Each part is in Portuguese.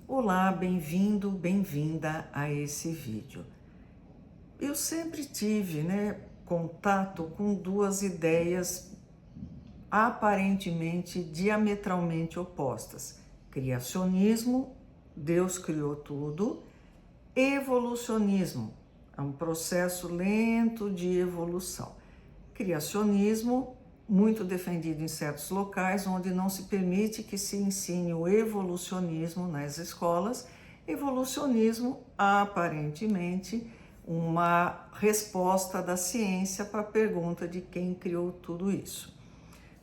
Olá, bem-vindo, bem-vinda a esse vídeo. Eu sempre tive, contato com duas ideias aparentemente diametralmente opostas: criacionismo, Deus criou tudo, evolucionismo, é um processo lento de evolução. Criacionismo, muito defendido em certos locais, onde não se permite que se ensine o evolucionismo nas escolas. Evolucionismo, aparentemente, uma resposta da ciência para a pergunta de quem criou tudo isso.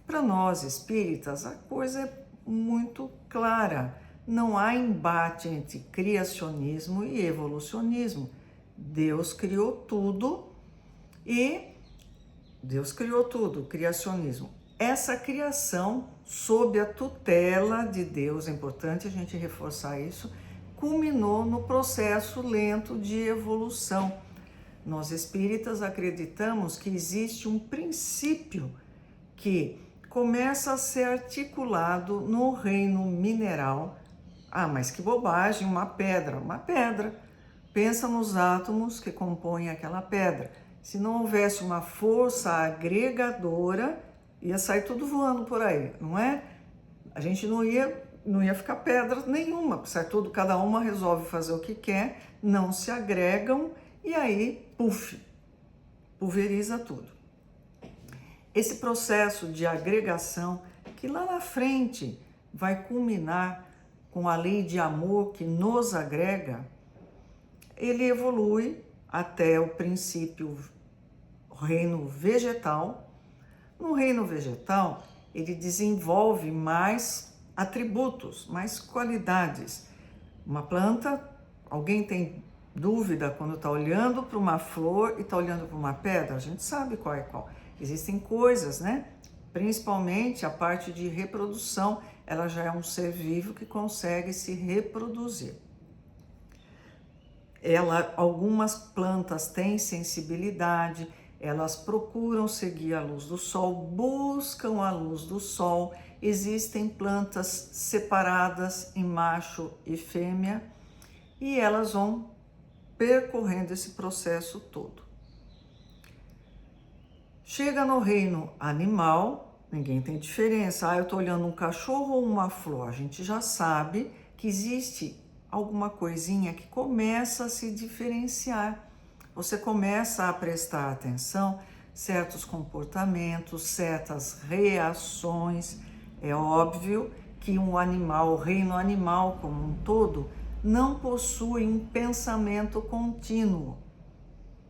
Para nós espíritas, a coisa é muito clara. Não há embate entre criacionismo e evolucionismo. Deus criou tudo e Deus criou tudo, criacionismo. Essa criação, sob a tutela de Deus, é importante a gente reforçar isso, culminou no processo lento de evolução. Nós espíritas acreditamos que existe um princípio que começa a ser articulado no reino mineral. Ah, mas que bobagem, uma pedra. Uma pedra. Pensa nos átomos que compõem aquela pedra. Se não houvesse uma força agregadora, ia sair tudo voando por aí, não é? A gente não ia ficar pedra nenhuma, sai tudo, cada uma resolve fazer o que quer, não se agregam e aí, puf, pulveriza tudo. Esse processo de agregação, que lá na frente vai culminar com a lei de amor que nos agrega, ele evolui até o princípio reino vegetal. No reino vegetal, ele desenvolve mais atributos, mais qualidades. Uma planta, alguém tem dúvida quando está olhando para uma flor e está olhando para uma pedra? A gente sabe qual é qual. Existem coisas, Principalmente a parte de reprodução, ela já é um ser vivo que consegue se reproduzir. Algumas plantas têm sensibilidade, elas procuram seguir a luz do sol, buscam a luz do sol. Existem plantas separadas em macho e fêmea e elas vão percorrendo esse processo todo. Chega no reino animal, ninguém tem diferença. Ah, eu estou olhando um cachorro ou uma flor? A gente já sabe que existe alguma coisinha que começa a se diferenciar. Você começa a prestar atenção, certos comportamentos, certas reações. É óbvio que um animal, o reino animal como um todo, não possui um pensamento contínuo.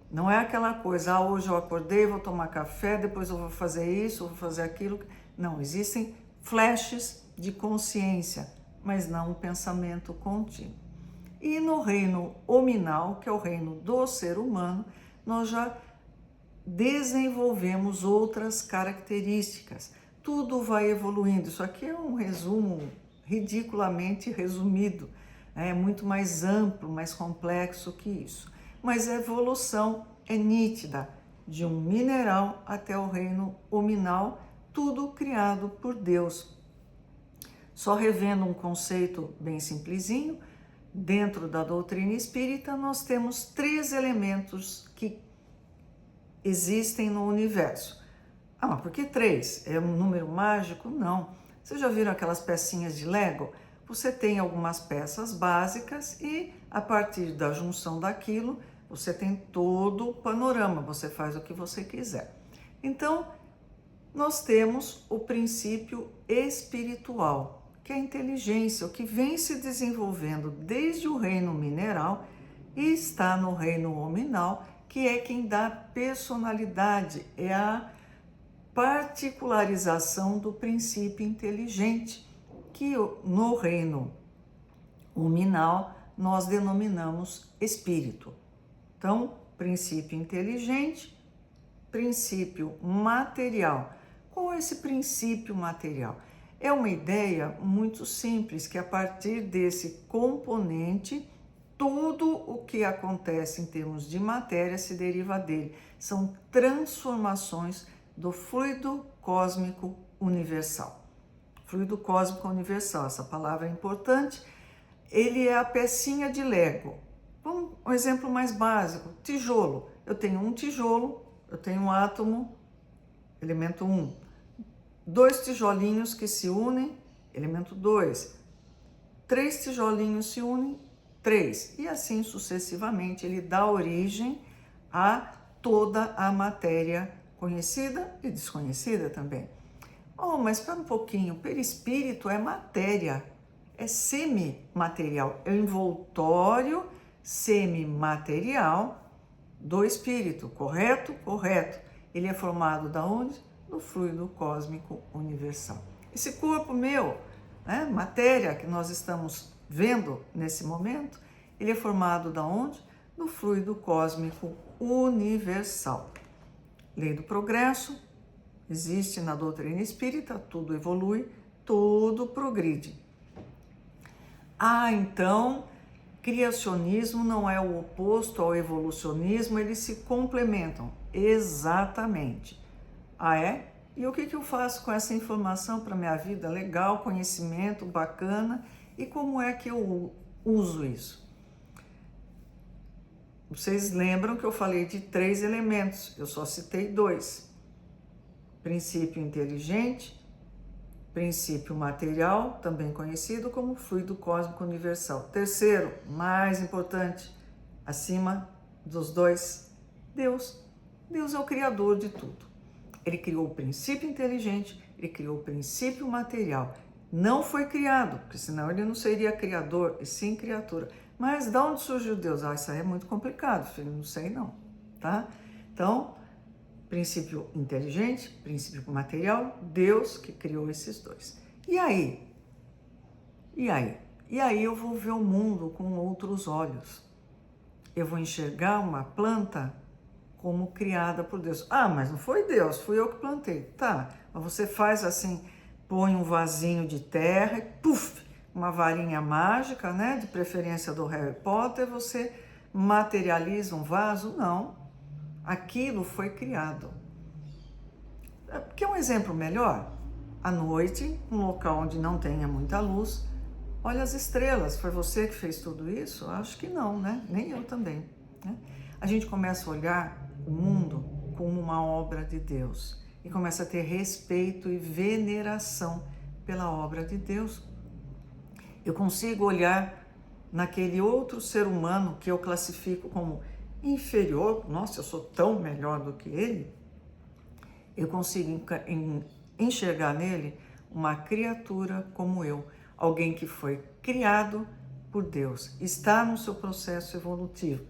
Não é aquela coisa, hoje eu acordei, vou tomar café, depois eu vou fazer isso, vou fazer aquilo. Não, existem flashes de consciência, mas não um pensamento contínuo. E no reino hominal, que é o reino do ser humano, nós já desenvolvemos outras características. Tudo vai evoluindo. Isso aqui é um resumo ridiculamente resumido. É muito mais amplo, mais complexo que isso. Mas a evolução é nítida, de um mineral até o reino hominal, tudo criado por Deus. Só revendo um conceito bem simplesinho, dentro da doutrina espírita, nós temos 3 elementos que existem no universo. Ah, mas por que 3? É um número mágico? Não. Vocês já viram aquelas pecinhas de Lego? Você tem algumas peças básicas e, a partir da junção daquilo, você tem todo o panorama, você faz o que você quiser. Então, nós temos o princípio espiritual, que é a inteligência, o que vem se desenvolvendo desde o reino mineral e está no reino hominal, que é quem dá personalidade, é a particularização do princípio inteligente, que no reino hominal nós denominamos espírito. Então, princípio inteligente, princípio material. Qual é esse princípio material? É uma ideia muito simples, que a partir desse componente, tudo o que acontece em termos de matéria se deriva dele. São transformações do fluido cósmico universal. Fluido cósmico universal, essa palavra é importante. ele é a pecinha de Lego. Vamos, um exemplo mais básico, tijolo. Eu tenho um tijolo, eu tenho um átomo, elemento 1. 2 tijolinhos que se unem, elemento 2. 3 tijolinhos se unem, 3. E assim sucessivamente, ele dá origem a toda a matéria conhecida e desconhecida também. Oh, mas espera um pouquinho, o perispírito é matéria, é semimaterial, é o envoltório semimaterial do espírito, correto? Correto. Ele é formado da onde? Do fluido cósmico universal. Esse corpo meu, né, matéria que nós estamos vendo nesse momento, ele é formado da onde? Do fluido cósmico universal. Lei do progresso existe na doutrina espírita, tudo evolui, tudo progride. Então, criacionismo não é o oposto ao evolucionismo, eles se complementam. Exatamente. É? E o que eu faço com essa informação para minha vida? Legal, conhecimento, bacana. E como é que eu uso isso? Vocês lembram que eu falei de 3 elementos, eu só citei 2. Princípio inteligente, princípio material, também conhecido como fluido cósmico universal. Terceiro, mais importante, acima dos 2, Deus. Deus é o criador de tudo. Ele criou o princípio inteligente, ele criou o princípio material. Não foi criado, porque senão ele não seria criador, e sim criatura. Mas de onde surgiu Deus? Isso aí é muito complicado, filho, não sei não, tá? Então, princípio inteligente, princípio material, Deus que criou esses 2. E aí? E aí eu vou ver o mundo com outros olhos. Eu vou enxergar uma planta como criada por Deus. Mas não foi Deus, fui eu que plantei. Tá, mas você faz assim, põe um vasinho de terra e puf, uma varinha mágica, né, de preferência do Harry Potter, você materializa um vaso? Não, aquilo foi criado. Quer um exemplo melhor? À noite, um local onde não tenha muita luz, olha as estrelas, foi você que fez tudo isso? Acho que não, né? Nem eu também, né? A gente começa a olhar o mundo como uma obra de Deus e começa a ter respeito e veneração pela obra de Deus. Eu consigo olhar naquele outro ser humano que eu classifico como inferior, nossa, eu sou tão melhor do que ele, eu consigo enxergar nele uma criatura como eu, alguém que foi criado por Deus, está no seu processo evolutivo.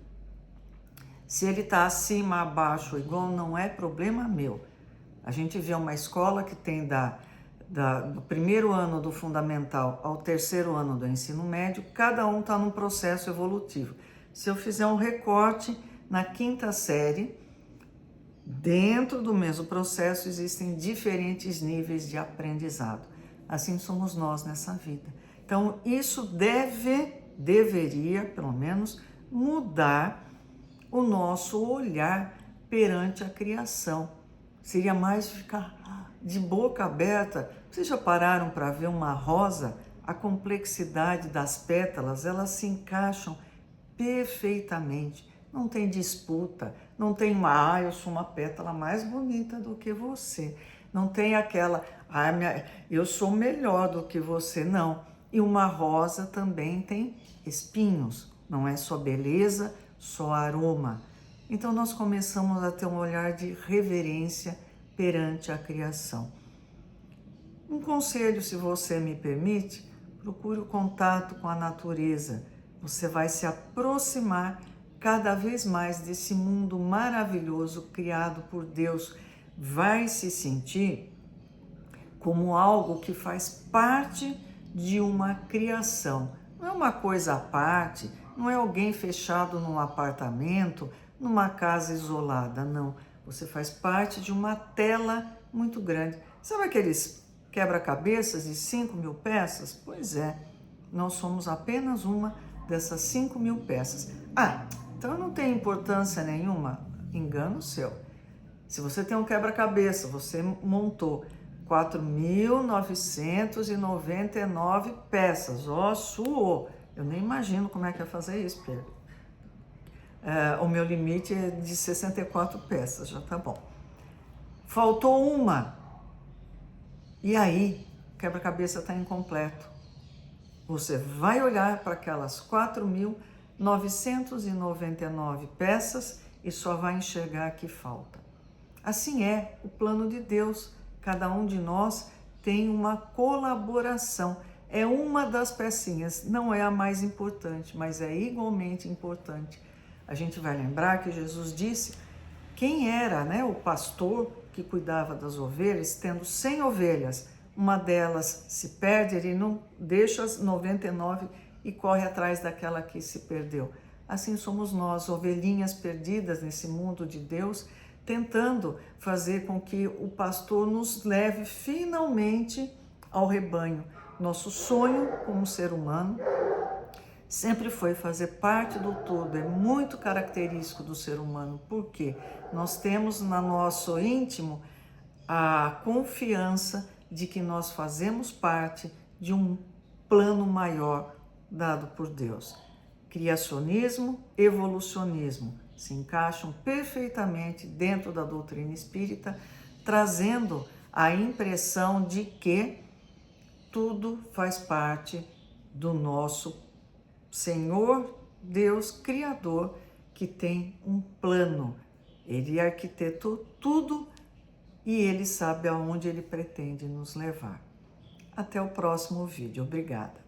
Se ele está acima, abaixo, igual, não é problema meu. A gente vê uma escola que tem do primeiro ano do fundamental ao terceiro ano do ensino médio, cada um está num processo evolutivo. Se eu fizer um recorte na 5ª série, dentro do mesmo processo existem diferentes níveis de aprendizado. Assim somos nós nessa vida. Então isso deveria, pelo menos, mudar o nosso olhar perante a criação. Seria mais ficar de boca aberta. Vocês já pararam para ver uma rosa? A complexidade das pétalas, elas se encaixam perfeitamente. Não tem disputa, não tem eu sou uma pétala mais bonita do que você. Não tem aquela, eu sou melhor do que você, não. E uma rosa também tem espinhos, não é só beleza, só aroma. Então nós começamos a ter um olhar de reverência perante a criação. Um conselho, se você me permite, procure o contato com a natureza. Você vai se aproximar cada vez mais desse mundo maravilhoso criado por Deus. Vai se sentir como algo que faz parte de uma criação. Não é uma coisa à parte, não é alguém fechado num apartamento, numa casa isolada, não. Você faz parte de uma tela muito grande. Sabe aqueles quebra-cabeças de 5.000 peças? Pois é, nós somos apenas uma dessas 5.000 peças. Então não tem importância nenhuma? Engano seu. Se você tem um quebra-cabeça, você montou 4.999 peças, suou. Eu nem imagino como é que é fazer isso, Pedro. O meu limite é de 64 peças, já tá bom. Faltou uma. E aí, o quebra-cabeça está incompleto. Você vai olhar para aquelas 4.999 peças e só vai enxergar que falta. Assim é o plano de Deus. Cada um de nós tem uma colaboração. É uma das pecinhas, não é a mais importante, mas é igualmente importante. A gente vai lembrar que Jesus disse quem era, né, o pastor que cuidava das ovelhas, tendo 100 ovelhas, uma delas se perde, ele não deixa as 99 e corre atrás daquela que se perdeu. Assim somos nós, ovelhinhas perdidas nesse mundo de Deus, tentando fazer com que o pastor nos leve finalmente ao rebanho. Nosso sonho como ser humano sempre foi fazer parte do todo, é muito característico do ser humano, porque nós temos no nosso íntimo a confiança de que nós fazemos parte de um plano maior dado por Deus. Criacionismo, evolucionismo se encaixam perfeitamente dentro da doutrina espírita, trazendo a impressão de que tudo faz parte do nosso Senhor Deus Criador, que tem um plano. Ele arquitetou tudo e ele sabe aonde ele pretende nos levar. Até o próximo vídeo. Obrigada.